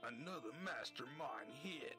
Another Mastermind hit.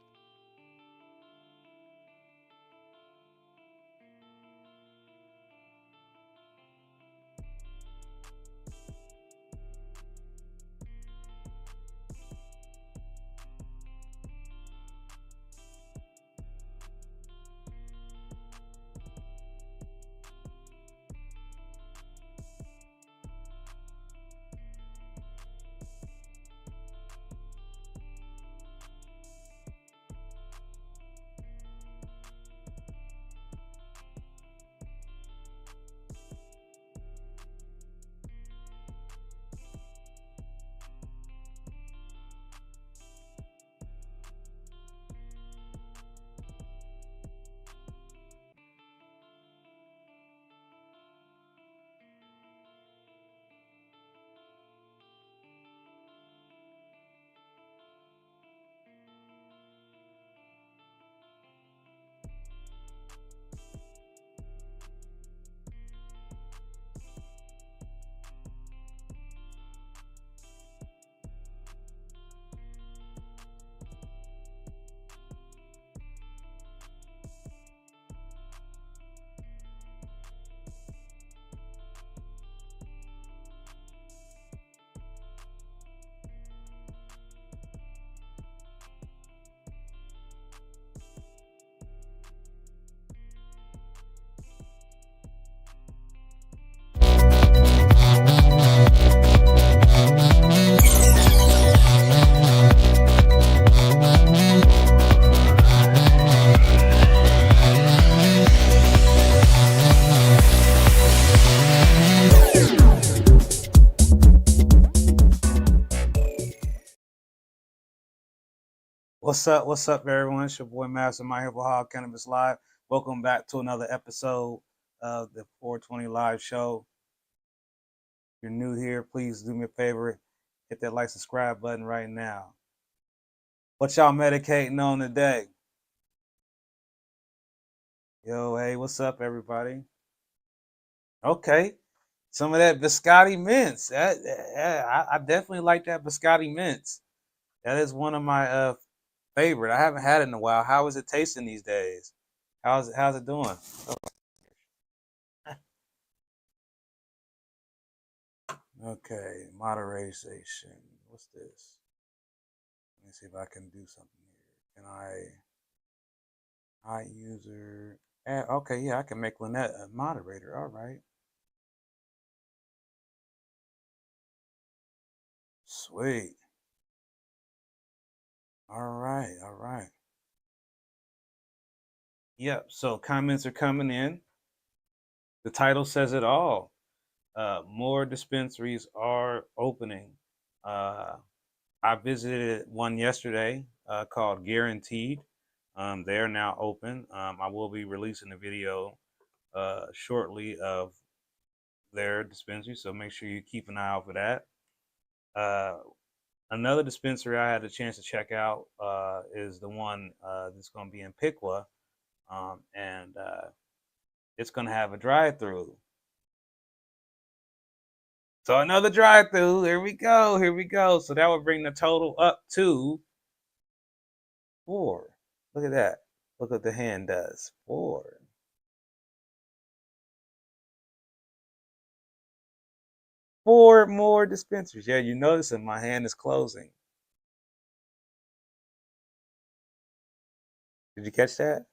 What's up, everyone? It's your boy Mastamynd here for Hog Cannabis Live. Welcome back to another episode of the 420 Live Show. If you're new here, please do me a favor, hit that like, subscribe button right now. What y'all medicating on today? Yo, hey, what's up, everybody? Okay, some of that biscotti mints. I definitely like that biscotti mints. That is one of my favorite. I haven't had it in a while. How is it tasting these days? How's it doing? Okay, moderation. What's this? Let me see if I can do something here. Can I user? Okay, yeah, I can make Lynette a moderator. All right. Sweet. All right. Yep. So comments are coming in. The title says it all. More dispensaries are opening. I visited one yesterday called Guaranteed. They are now open. I will be releasing a video shortly of their dispensary, so make sure you keep an eye out for that. Another dispensary I had a chance to check out is the one that's going to be in Piqua, and it's going to have a drive-through. So another drive-through. Here we go. So that would bring the total up to 4. Look at that. Look what the hand does. 4. 4 more dispensaries. Yeah, you notice that my hand is closing. Did you catch that?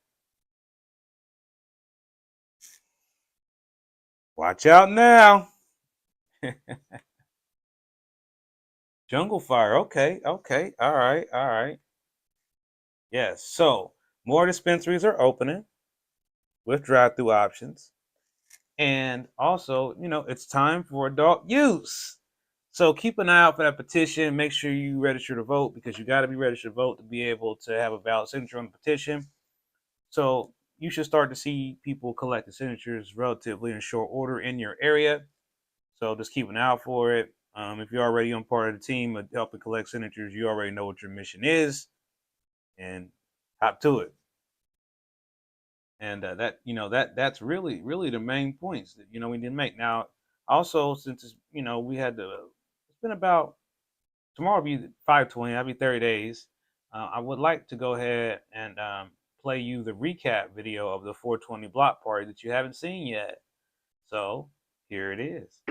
Watch out now. Jungle Fire. Okay. All right. Yes. So more dispensaries are opening with drive-through options. And also, it's time for adult use. So keep an eye out for that petition. Make sure you register to vote, because you got to be registered to vote to be able to have a valid signature on the petition. So you should start to see people collect the signatures relatively in short order in your area. So just keep an eye out for it. If you're already on part of the team of helping collect signatures, you already know what your mission is, and hop to it. And that's really the main points that we need to make. Now, also, since it's been about tomorrow will be 520. That'll be 30 days. I would like to go ahead and play you the recap video of the 420 block party that you haven't seen yet. So here it is.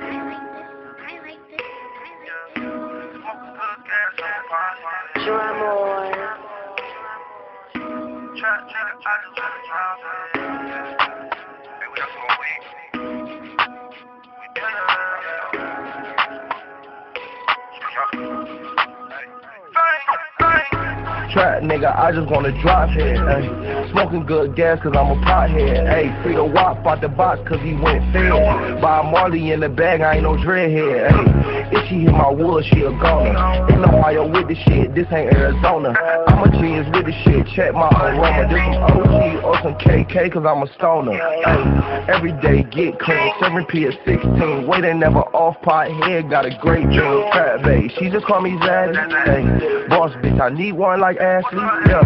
Trap nigga, I just wanna drop here. Ay. Smoking good gas cause I'm a pothead. Hey, free the wop out the box cause he went fed. Buy Marley in the bag, I ain't no dreadhead. Ay. If she hit my wood, she a goner. In Ohio with the shit, this ain't Arizona. I'm a genius with the shit, check my aroma. This some OG or some KK cause I'm a stoner. Ay. Every day get clean, 7P at 16. Wait, they never off pot head, got a great dream. Fat babe, she just call me Zaddy. Ay. Boss bitch, I need one like Ashley. Yeah,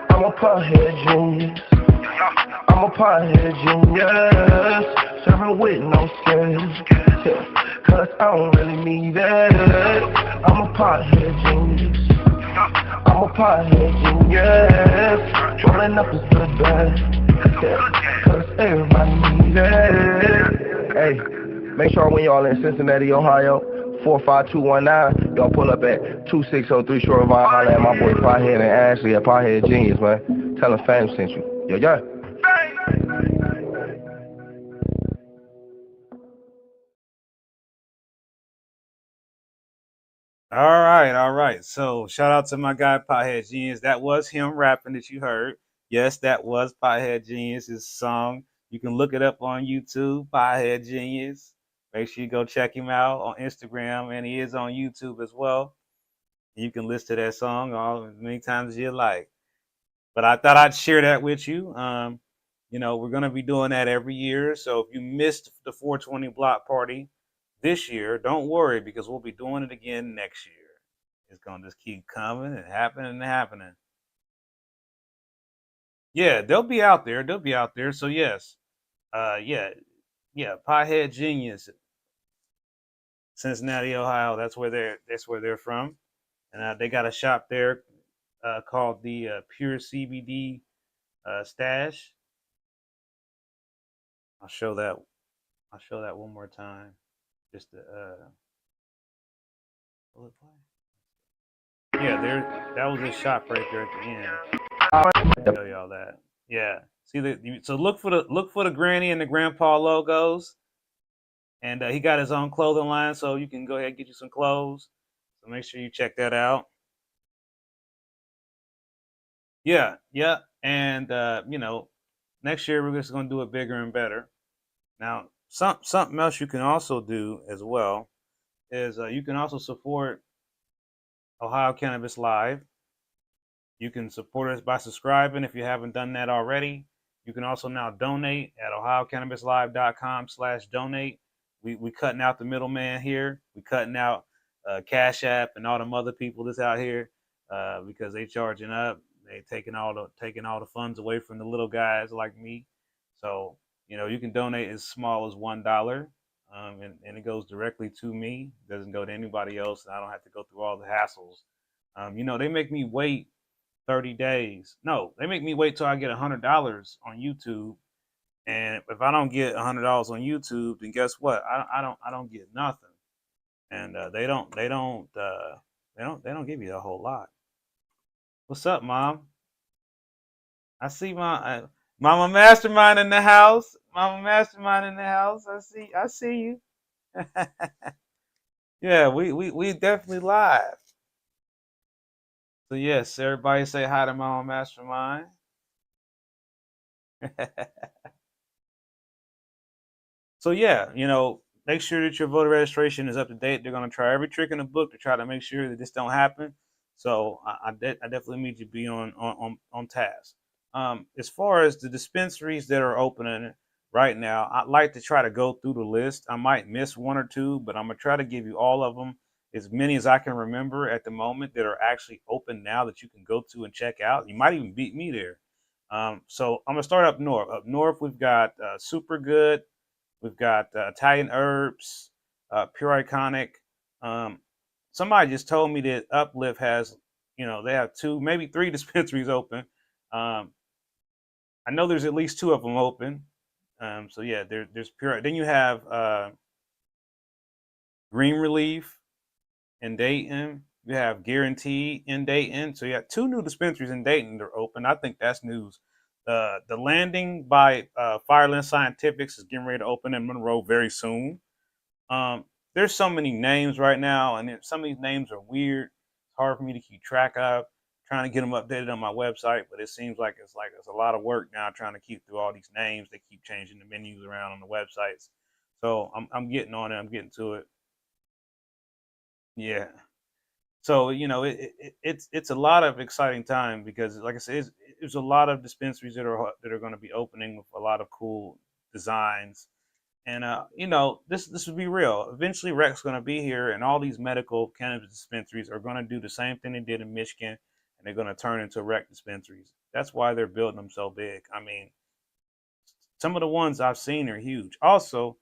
I'm a pothead genius. I'm a pothead genius. Serving with no skills. Yeah. Cause I don't really need that. I'm a pothead genius. I'm a pothead genius. Rolling up is good bad. Cause everybody needs it. Hey, make sure when y'all in Cincinnati, Ohio, 45219, y'all pull up at 2603 Shore Vine. Holla at my boy Pothead and Ashley at Pothead Genius, man. Tell them fam sent you. Yeah, yeah. All right. So shout out to my guy Pothead Genius. That was him rapping that you heard. Yes, that was Pothead Genius's song. You can look it up on YouTube, Pothead Genius. Make sure you go check him out on Instagram, and he is on YouTube as well. You can listen to that song as many times as you like. But I thought I'd share that with you. We're going to be doing that every year. So if you missed the 420 block party this year, don't worry because we'll be doing it again next year. It's going to just keep coming and happening and happening. Yeah, they'll be out there. They'll be out there. So yes, Pothead Genius, Cincinnati, Ohio. That's where they're from, and they got a shop there called the Pure CBD Stash. I'll show that one more time. Just to will it play? Yeah, that was his shop right there at the end. I'll show y'all that. Yeah. So look for the granny and the grandpa logos. And he got his own clothing line, so you can go ahead and get you some clothes. So make sure you check that out. Yeah. And next year we're just gonna do it bigger and better. Now, something else you can also do as well is you can also support Ohio Cannabis Live. You can support us by subscribing if you haven't done that already. You can also now donate at ohiocannabislive.com/donate. We cutting out the middleman here. We cutting out Cash App and all them other people that's out here because they charging up. They taking all the funds away from the little guys like me. So you can donate as small as $1, and it goes directly to me. It doesn't go to anybody else, and I don't have to go through all the hassles. They make me wait 30 days. No, they make me wait till I get $100 on YouTube. And if I don't get $100 on YouTube, then guess what? I don't get nothing. And they don't give you a whole lot. What's up, Mom? I see my Mama Mastermind in the house. Mama Mastermind in the house. I see you. Yeah, we definitely live. So yes, everybody say hi to Mama Mastermind. So yeah, make sure that your voter registration is up to date. They're gonna try every trick in the book to try to make sure that this don't happen. So I definitely need you to be on task. As far as the dispensaries that are opening right now, I'd like to try to go through the list. I might miss one or two, but I'm gonna try to give you all of them, as many as I can remember at the moment that are actually open now that you can go to and check out. You might even beat me there. So I'm gonna start up north. Up north, we've got Super Good. We've got Italian Herbs, Pure Iconic, somebody just told me that Uplift has, they have 2, maybe 3 dispensaries open. I know there's at least 2 of them open. So yeah, there's Pure. Then you have Green Relief in Dayton. You have Guaranteed in Dayton. So you have 2 new dispensaries in Dayton that are open. I think that's news. The Landing by Fireland Scientifics is getting ready to open in Monroe very soon. There's so many names right now, and some of these names are weird. It's hard for me to keep track of. Trying to get them updated on my website, but it seems like it's a lot of work now trying to keep through all these names. They keep changing the menus around on the websites, so I'm getting on it. I'm getting to it. Yeah. So it's a lot of exciting time because, like I said, there's a lot of dispensaries that are going to be opening with a lot of cool designs. And this would be real. Eventually, Rec's going to be here, and all these medical cannabis dispensaries are going to do the same thing they did in Michigan, and they're going to turn into Rec dispensaries. That's why they're building them so big. I mean, some of the ones I've seen are huge. Also,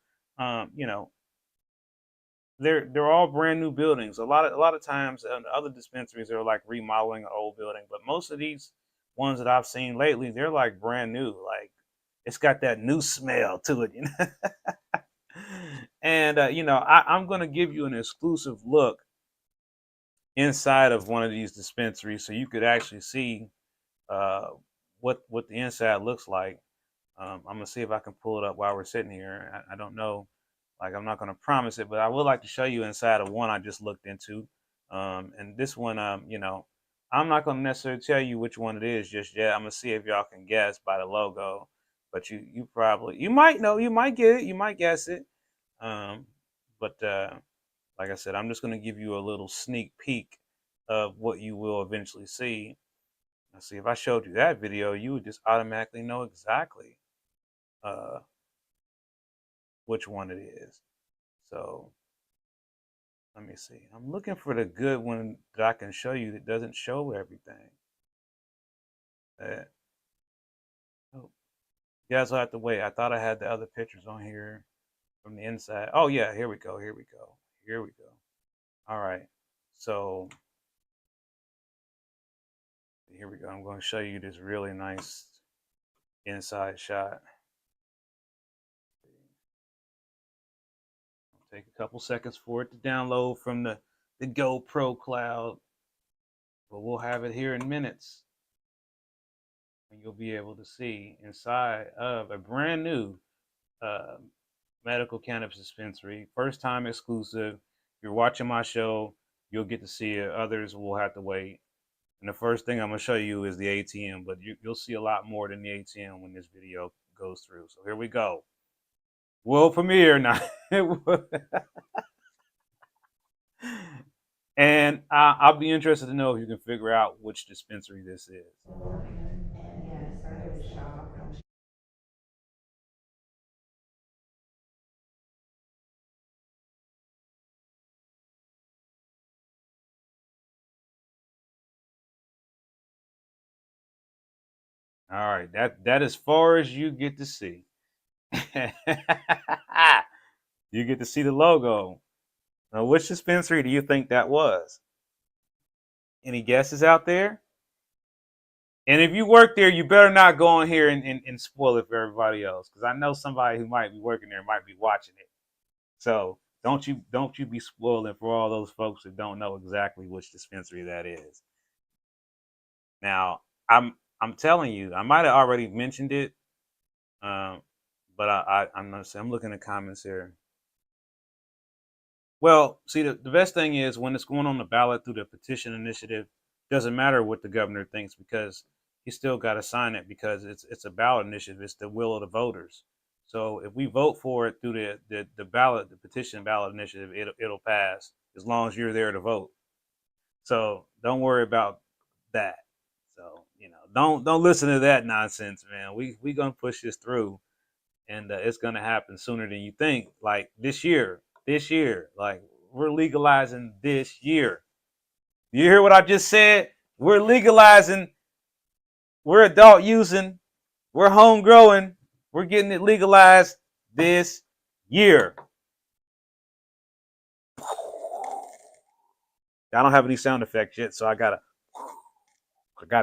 they're all brand new buildings. A lot of times, other dispensaries are like remodeling an old building, but most of these ones that I've seen lately, they're like brand new. Like, it's got that new smell to it, And I'm going to give you an exclusive look inside of one of these dispensaries, so you could actually see what the inside looks like. I'm gonna see if I can pull it up while we're sitting here. I don't know, like, I'm not going to promise it, but I would like to show you inside of one I just looked into. And this one, I'm not going to necessarily tell you which one it is just yet. I'm gonna see if y'all can guess by the logo. But you might know, you might get it, you might guess it. But like I said, I'm just going to give you a little sneak peek of what you will eventually see. Now, see, if I showed you that video, you would just automatically know exactly which one it is. So let me see. I'm looking for the good one that I can show you that doesn't show everything. Oh, you guys will have to wait. I thought I had the other pictures on here from the inside. Oh yeah, here we go. Here we go. Here we go. All right. So here we go. I'm going to show you this really nice inside shot. It'll take a couple seconds for it to download from the GoPro cloud, but we'll have it here in minutes. And you'll be able to see inside of a brand new medical cannabis dispensary. First time exclusive. If you're watching my show, you'll get to see it. Others will have to wait. And the first thing I'm going to show you is the ATM, but you'll see a lot more than the ATM when this video goes through. So here we go. World premiere now. And I'll be interested to know if you can figure out which dispensary this is. Yes, I was shocked. All right, that as far as you get to see. You get to see the logo. Now, which dispensary do you think that was? Any guesses out there? And if you work there, you better not go in here and spoil it for everybody else, because I know somebody who might be working there might be watching it. So don't you be spoiling for all those folks that don't know exactly which dispensary that is. Now, I'm telling you, I might have already mentioned it, but I'm not saying, I'm looking at comments here. Well, see, the best thing is when it's going on the ballot through the petition initiative, doesn't matter what the governor thinks, because he still got to sign it, because it's a ballot initiative. It's the will of the voters. So if we vote for it through the ballot, the petition ballot initiative, it'll pass as long as you're there to vote. So don't worry about that. So don't listen to that nonsense, man. We gonna push this through, and it's gonna happen sooner than you think. Like this year, like we're legalizing this year. You hear what I just said? We're legalizing. We're adult using. We're home growing. We're getting it legalized this year. I don't have any sound effects yet, so I gotta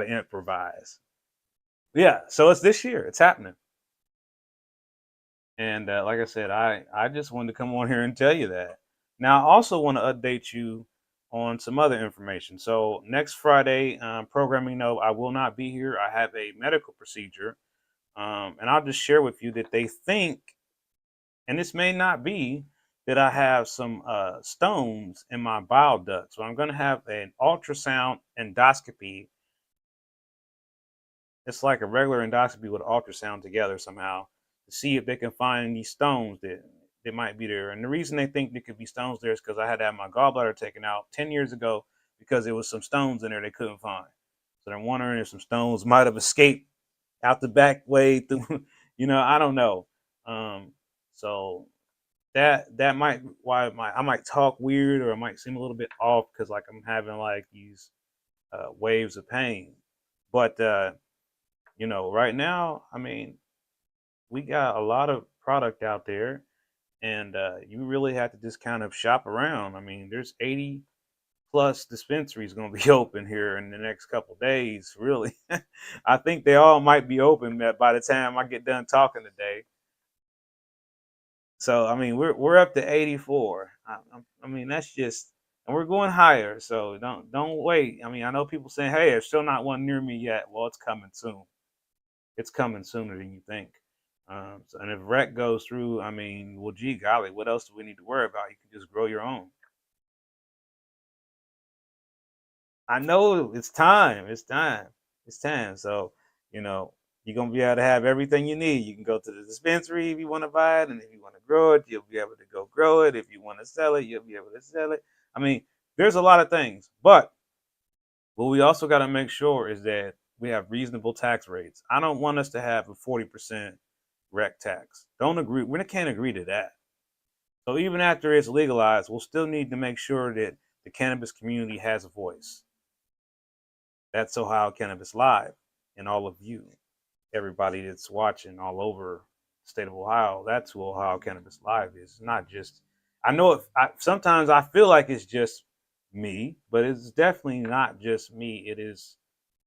improvise. Yeah, so it's this year. It's happening. And like I said, I just wanted to come on here and tell you that. Now, I also want to update you on some other information. So next Friday, programming note, I will not be here. I have a medical procedure, and I'll just share with you that they think, and this may not be, that I have some stones in my bile duct. So I'm going to have an ultrasound endoscopy. It's like a regular endoscopy with ultrasound together somehow to see if they can find these stones that might be there. And the reason they think there could be stones there is because I had to have my gallbladder taken out 10 years ago because there was some stones in there they couldn't find. So they're wondering if some stones might have escaped out the back way through, I don't know. So that might why I might talk weird, or I might seem a little bit off because like I'm having like these waves of pain. But right now, I mean, we got a lot of product out there, and you really have to just kind of shop around. I mean, there's 80 plus dispensaries going to be open here in the next couple of days. Really, I think they all might be open by the time I get done talking today. So I mean, we're up to 84. I mean, that's just, and we're going higher. So don't wait. I mean, I know people saying, "Hey, there's still not one near me yet." Well, it's coming soon. It's coming sooner than you think. So, and if rec goes through, I mean, well, gee golly, what else do we need to worry about? You can just grow your own. I know it's time. It's time. It's time. So, you're gonna be able to have everything you need. You can go to the dispensary if you want to buy it, and if you want to grow it, you'll be able to go grow it. If you want to sell it, you'll be able to sell it. I mean, there's a lot of things, but what we also got to make sure is that we have reasonable tax rates. I don't want us to have a 40% rec tax. Don't agree. We can't agree to that. So even after it's legalized, we'll still need to make sure that the cannabis community has a voice. That's Ohio Cannabis Live, and all of you, everybody that's watching all over the state of Ohio. That's who Ohio Cannabis Live is. It's not just. I know sometimes I feel like it's just me, but it's definitely not just me. It is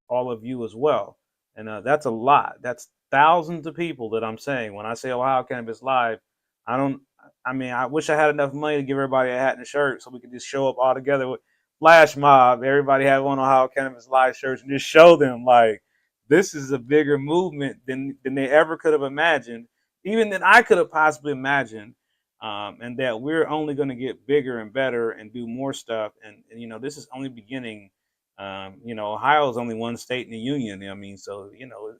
all of you as well, and that's a lot. That's thousands of people that I'm saying when I say Ohio Cannabis Live. I don't. I mean, I wish I had enough money to give everybody a hat and a shirt so we could just show up all together with flash mob. Everybody have on Ohio Cannabis Live shirts and just show them like this is a bigger movement than they ever could have imagined, even than I could have possibly imagined. And that we're only going to get bigger and better and do more stuff. And this is only beginning. Ohio is only one state in the union. I mean, so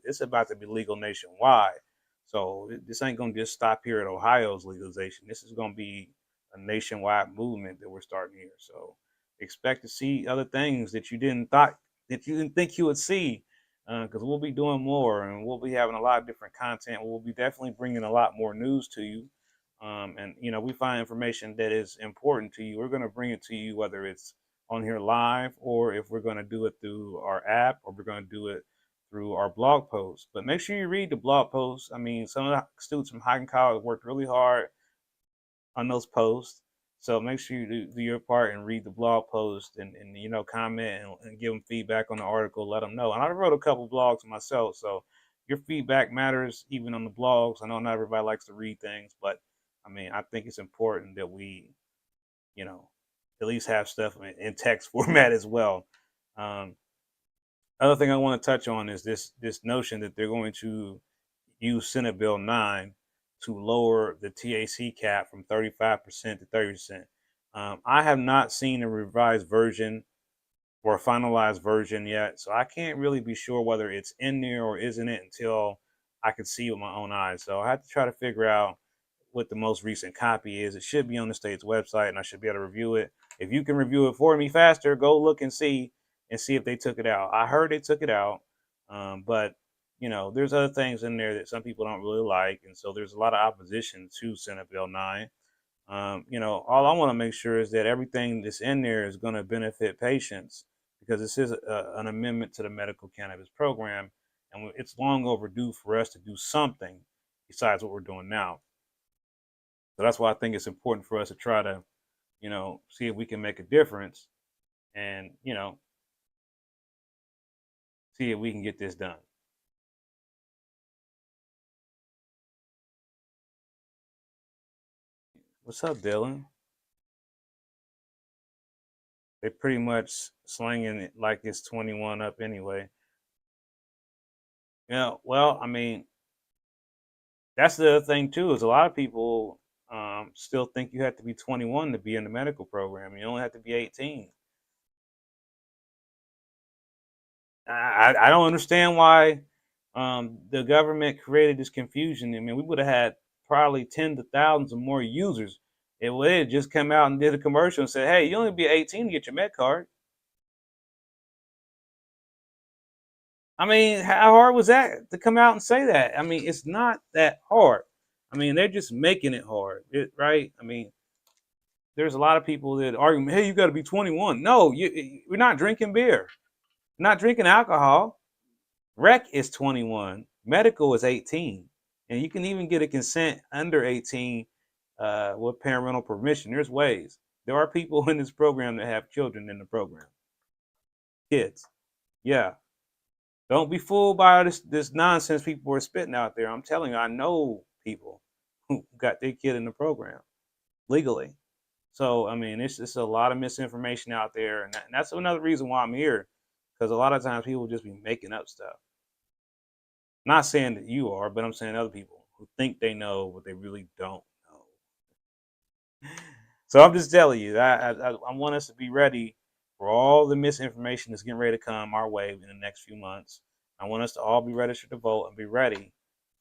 it's about to be legal nationwide. So this ain't gonna just stop here at Ohio's legalization. This is gonna be a nationwide movement that we're starting here. So expect to see other things that you didn't think you would see, because we'll be doing more, and we'll be having a lot of different content. We'll be definitely bringing a lot more news to you. And we find information that is important to you. We're gonna bring it to you, whether it's on here live, or if we're going to do it through our app, or we're going to do it through our blog posts. But make sure you read the blog posts. I mean, some of the students from High College worked really hard on those posts. So make sure you do your part and read the blog post, and comment and give them feedback on the article. Let them know. And I wrote a couple blogs myself, so your feedback matters even on the blogs. I know not everybody likes to read things, but I mean, I think it's important that we, at least have stuff in text format as well. Other thing I want to touch on is this notion that they're going to use Senate Bill 9 to lower the THC cap from 35% to 30%. I have not seen a revised version or a finalized version yet, so I can't really be sure whether it's in there or isn't it until I can see with my own eyes. So I have to try to figure out what the most recent copy is. It should be on the state's website, and I should be able to review it. If you can review it for me faster, go look and see if they took it out. I heard they took it out, but there's other things in there that some people don't really like, and so there's a lot of opposition to Senate Bill 9. All I want to make sure is that everything that's in there is going to benefit patients, because this is an amendment to the medical cannabis program, and it's long overdue for us to do something besides what we're doing now. So that's why I think it's important for us to try to, see if we can make a difference. and, see if we can get this done. What's up, Dylan? They pretty much slinging it like it's 21 up anyway. Well, I mean, that's the other thing too, is a lot of people still think you have to be 21 to be in the medical program. You only have to be 18. I don't understand why the government created this confusion. I mean, we would have had probably tens of thousands of more users. It would have just come out and did a commercial and said, hey, you only be 18 to get your med card. I mean, how hard was that to come out and say that? I mean, it's not that hard. I mean, they're just making it hard, right? I mean, there's a lot of people that argue, hey, you got to be 21. No, we're not drinking beer, not drinking alcohol. Rec is 21, medical is 18, and you can even get a consent under 18 with parental permission. There's ways. There are people in this program that have children in the program, kids. Yeah, don't be fooled by this nonsense people are spitting out there. I'm telling you, I know people who got their kid in the program legally. So I mean, it's just a lot of misinformation out there, and that's another reason why I'm here, because a lot of times people just be making up stuff. Not saying that you are, but I'm saying other people who think they know what they really don't know. So I'm just telling you, I want us to be ready for all the misinformation that's getting ready to come our way in the next few months. I want us to all be registered to vote and be ready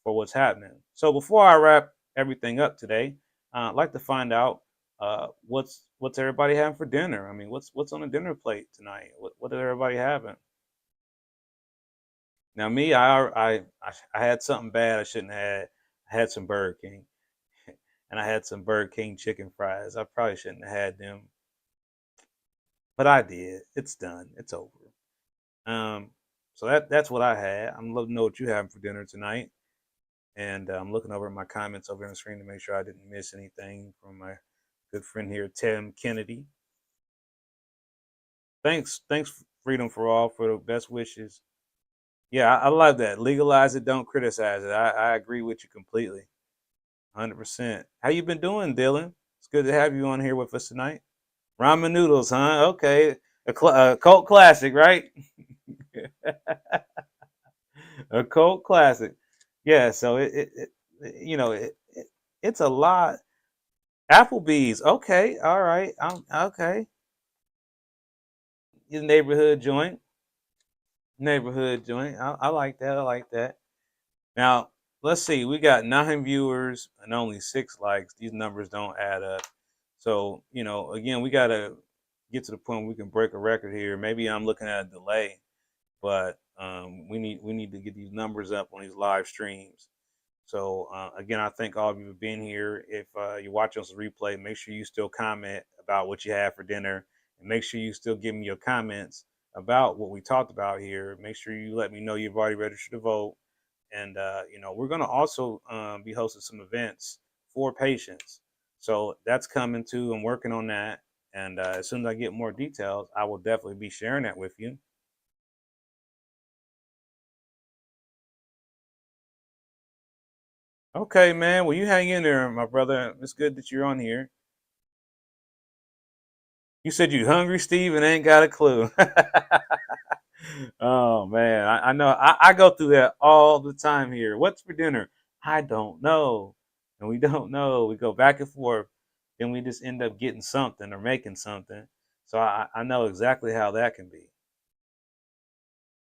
for what's happening. So before I wrap everything up today, I'd like to find out what's everybody having for dinner. I mean, what's on the dinner plate tonight? What is everybody having? Now me, I had something bad I shouldn't have had. I had some Burger King, and I had some Burger King chicken fries. I probably shouldn't have had them, but I did. It's done. It's over. Um, so that's what I had. I'm looking to know what you having for dinner tonight, and I'm looking over at my comments over on the screen to make sure I didn't miss anything from my good friend here, Tim Kennedy. Thanks, Freedom for All, for the best wishes. Yeah, I love that. Legalize it, don't criticize it. I agree with you completely. 100%. How you been doing, Dylan? It's good to have you on here with us tonight. Ramen noodles, huh? Okay. A cult classic, right? A cult classic. Yeah, so it's a lot. Applebee's. Okay. All right. Okay. Your neighborhood joint. Neighborhood joint. I like that. I like that. Now, let's see. We got 9 viewers and only 6 likes. These numbers don't add up. So, again, we got to get to the point where we can break a record here. Maybe I'm looking at a delay, but we need to get these numbers up on these live streams. So, again, I thank all of you for being here. If you're watching this replay, make sure you still comment about what you had for dinner, and make sure you still give me your comments about what we talked about here. Make sure you let me know you've already registered to vote. And, we're going to also be hosting some events for patients. So that's coming too. I'm working on that. And as soon as I get more details, I will definitely be sharing that with you. Okay, man. Well, you hang in there, my brother. It's good that you're on here. You said you hungry, Steve, and ain't got a clue. Oh man, I know. I go through that all the time here. What's for dinner? I don't know, and we don't know. We go back and forth, then we just end up getting something or making something. So I know exactly how that can be.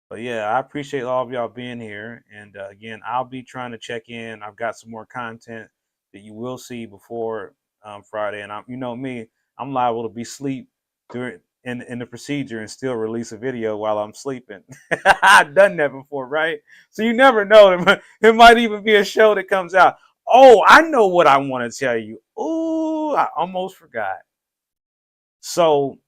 But yeah, I appreciate all of y'all being here. And again, I'll be trying to check in. I've got some more content that you will see before Friday. And you know me, I'm liable to be asleep during in the procedure and still release a video while I'm sleeping. I've done that before, right? So you never know. It might even be a show that comes out. Oh, I know what I want to tell you. Oh, I almost forgot. So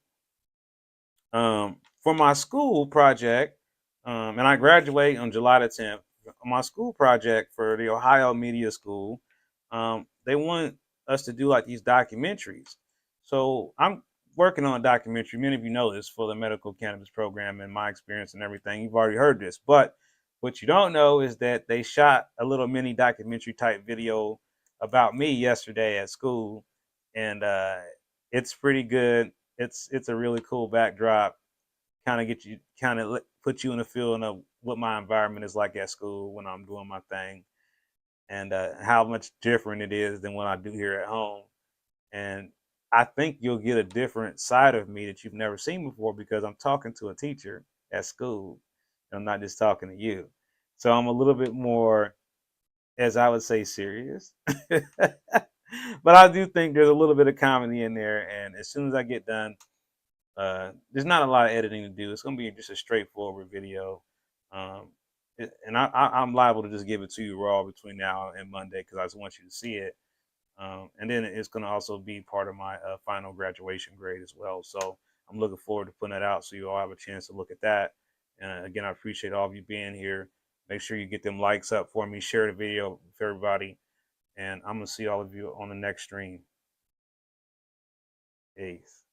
for my school project, and I graduate on July the 10th. My school project for the Ohio Media School, they want us to do like these documentaries. So I'm working on a documentary. Many of you know this for the medical cannabis program and my experience and everything. You've already heard this, but what you don't know is that they shot a little mini documentary type video about me yesterday at school, and it's pretty good. It's a really cool backdrop. Put you in a feeling of what my environment is like at school when I'm doing my thing, and how much different it is than what I do here at home. And I think you'll get a different side of me that you've never seen before because I'm talking to a teacher at school. And I'm not just talking to you. So I'm a little bit more, as I would say, serious. But I do think there's a little bit of comedy in there. And as soon as I get done, there's not a lot of editing to do. It's going to be just a straightforward video. And I'm liable to just give it to you raw between now and Monday because I just want you to see it. And then it's going to also be part of my final graduation grade as well. So I'm looking forward to putting that out so you all have a chance to look at that. And again, I appreciate all of you being here. Make sure you get them likes up for me. Share the video with everybody. And I'm going to see all of you on the next stream. Peace.